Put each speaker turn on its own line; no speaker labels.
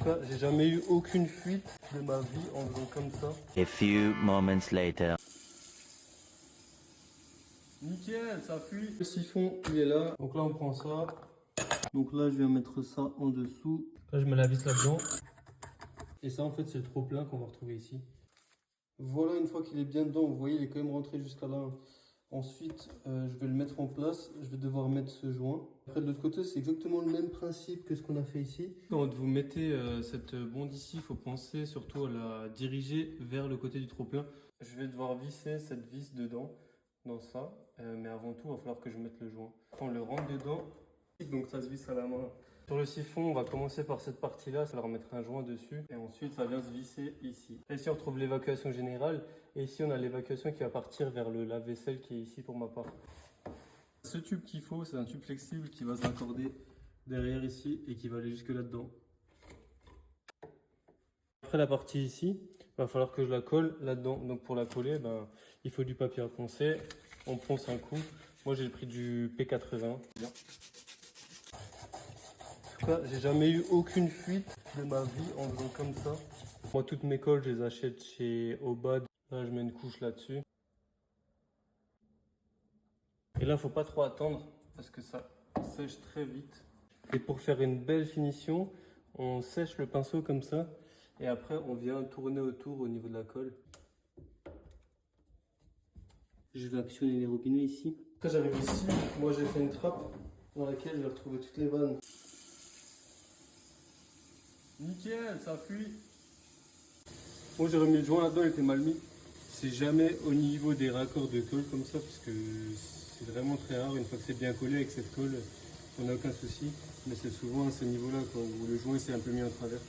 cas, j'ai jamais eu aucune fuite de ma vie en faisant comme ça.
A few moments later.
Nickel, ça fuit. Le siphon, il est là. Donc là, on prend ça. Donc là, je viens mettre ça en dessous. Là, je mets la vis là-dedans. Et ça, en fait, c'est le trop-plein qu'on va retrouver ici. Voilà, une fois qu'il est bien dedans, vous voyez, il est quand même rentré jusqu'à là. Ensuite, je vais le mettre en place. Je vais devoir mettre ce joint. Après, de l'autre côté, c'est exactement le même principe que ce qu'on a fait ici. Quand vous mettez cette bonde ici, il faut penser surtout à la diriger vers le côté du trop-plein. Je vais devoir visser cette vis dedans, dans ça. Mais avant tout, il va falloir que je mette le joint. On le rentre dedans, donc ça se visse à la main. Sur le siphon, on va commencer par cette partie-là, ça va remettre un joint dessus. Et ensuite, ça vient se visser ici. Et ici, on retrouve l'évacuation générale. Et ici, on a l'évacuation qui va partir vers le lave-vaisselle qui est ici pour ma part. Ce tube qu'il faut, c'est un tube flexible qui va se raccorder derrière ici et qui va aller jusque là-dedans. Après la partie ici, il va falloir que je la colle là-dedans. Donc pour la coller, il faut du papier à poncer. On ponce un coup. Moi, j'ai pris du P80. Bien. En tout cas, j'ai jamais eu aucune fuite de ma vie en faisant comme ça. Moi, toutes mes colles, je les achète chez Obad. Là, je mets une couche là-dessus. Et là, faut pas trop attendre parce que ça sèche très vite. Et pour faire une belle finition, on sèche le pinceau comme ça. Et après, on vient tourner autour au niveau de la colle. Je vais actionner les robinets ici. Après, j'arrive ici. Moi, j'ai fait une trappe dans laquelle je vais retrouver toutes les vannes. Nickel, ça fuit. Moi, j'ai remis le joint là-dedans, il était mal mis. C'est jamais au niveau des raccords de colle comme ça, parce que c'est vraiment très rare. Une fois que c'est bien collé avec cette colle, on n'a aucun souci. Mais c'est souvent à ce niveau-là, où le joint s'est un peu mis en travers.